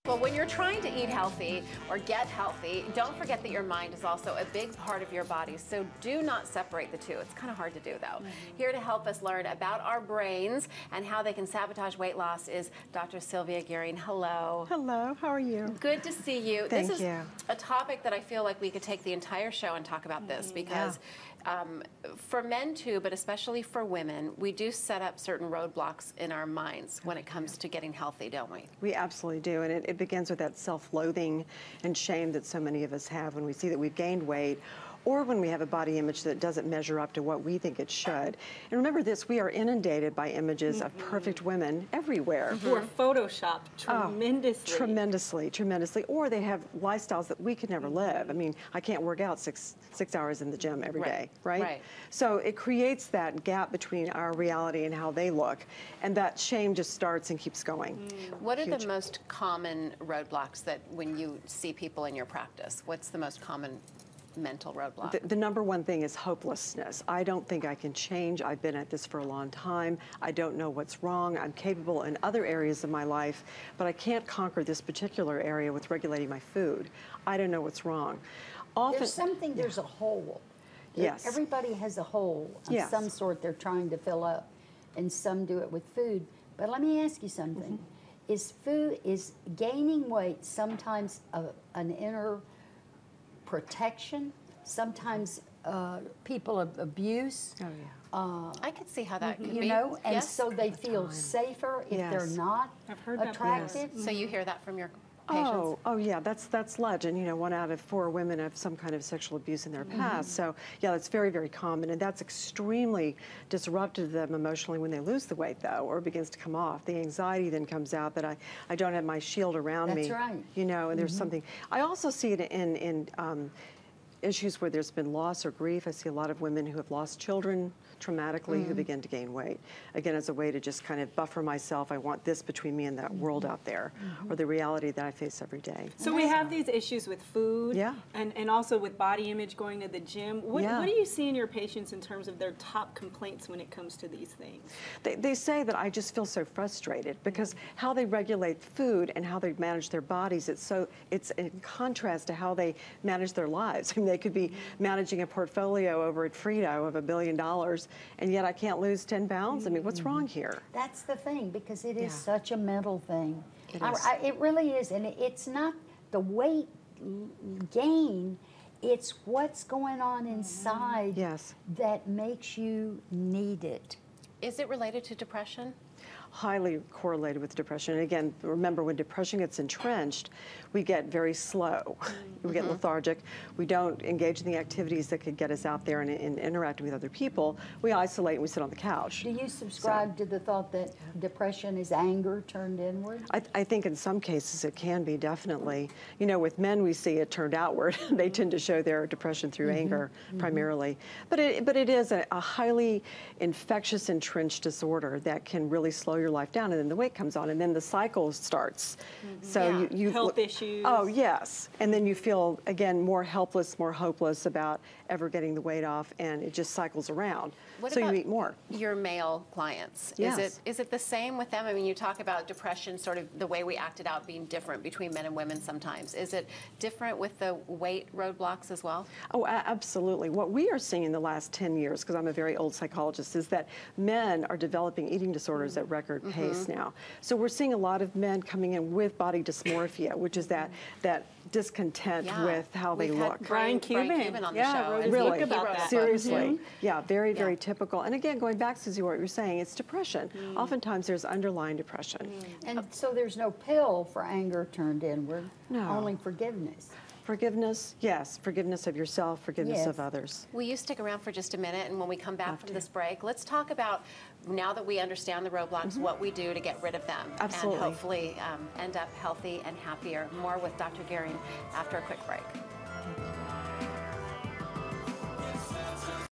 Well, when you're trying to eat healthy or get healthy, don't forget that your mind is also a big part of your body. So do not separate the two. It's kind of hard to do, though. Here to help us learn about our brains and how they can sabotage weight loss is Dr. Sylvia Gearing. Hello. Hello. How are you? Good to see you. Thank this is you. a topic that I feel like we could take the entire show and talk about this because for men too, but especially for women, we do set up certain roadblocks in our minds when it comes to getting healthy, don't we? We absolutely do, and it begins with that self-loathing and shame that so many of us have when we see that we've gained weight, or when we have a body image that doesn't measure up to what we think it should. And remember this, we are inundated by images of perfect women everywhere. Who are photoshopped tremendously. Tremendously. Or they have lifestyles that we could never live. I mean, I can't work out six hours in the gym every day, right? So it creates that gap between our reality and how they look. And that shame just starts and keeps going. What are the most common roadblocks that when you see people in your practice? What's the most common mental roadblock? The number one thing is hopelessness. I don't think I can change. I've been at this for a long time. I don't know what's wrong. I'm capable in other areas of my life, but I can't conquer this particular area with regulating my food. I don't know what's wrong. Often, there's a hole. Yes. Everybody has a hole of some sort they're trying to fill up, and some do it with food. But let me ask you something. Is gaining weight sometimes an inner protection, sometimes people of abuse? Oh, yeah. I could see how that could be. You know, and so they feel safer if they're not attractive. So you hear that from your patients? Oh yeah, that's legend. You know, 1 out of 4 women have some kind of sexual abuse in their past. So yeah, that's very, very common, and that's extremely disruptive to them emotionally when they lose the weight, though, or it begins to come off. The anxiety then comes out that I don't have my shield around me. That's right. You know, and there's something. I also see it in issues where there's been loss or grief. I see a lot of women who have lost children traumatically who begin to gain weight. Again, as a way to just kind of buffer myself. I want this between me and that world out there, or the reality that I face every day. So we have these issues with food and also with body image, going to the gym. What do you see in your patients in terms of their top complaints when it comes to these things? They say that I just feel so frustrated because how they regulate food and how they manage their bodies, it's in contrast to how they manage their lives. I mean, they could be managing a portfolio over at Frito of $1 billion, and yet I can't lose 10 pounds? I mean, what's wrong here? That's the thing, because it is such a mental thing. It really is, and it's not the weight gain, it's what's going on inside that makes you need it. Is it related to depression? Highly correlated with depression. And again, remember, when depression gets entrenched, we get very slow. We get lethargic. We don't engage in the activities that could get us out there and interacting with other people. We isolate and we sit on the couch. Do you subscribe to the thought that depression is anger turned inward? I think in some cases it can be, definitely. You know, with men we see it turned outward. They tend to show their depression through anger primarily. But it is a highly infectious, entrenched disorder that can really slow your life down, and then the weight comes on, and then the cycle starts. So you health issues. Oh yes, and then you feel again more helpless, more hopeless about ever getting the weight off, and it just cycles around. What so about you eat more. Your male clients? Yes. Is it the same with them? I mean, you talk about depression, sort of the way we act it out being different between men and women sometimes. Is it different with the weight roadblocks as well? Oh, absolutely. What we are seeing in the last 10 years, because I'm a very old psychologist, is that men are developing eating disorders at record pace now. So we're seeing a lot of men coming in with body dysmorphia, which is that discontent with how they look. Brian Cuban on the show. Wrote a book about that. Seriously. Yeah, very, very typical. And again, going back, Susie, what you're saying, it's depression. Oftentimes there's underlying depression. And so there's no pill for anger turned inward, No. only forgiveness. Forgiveness, yes. Forgiveness of yourself, forgiveness of others. Will you stick around for just a minute, and when we come back from this break, let's talk about, now that we understand the roadblocks, what we do to get rid of them. Absolutely. And hopefully end up healthy and happier. More with Dr. Gearing after a quick break.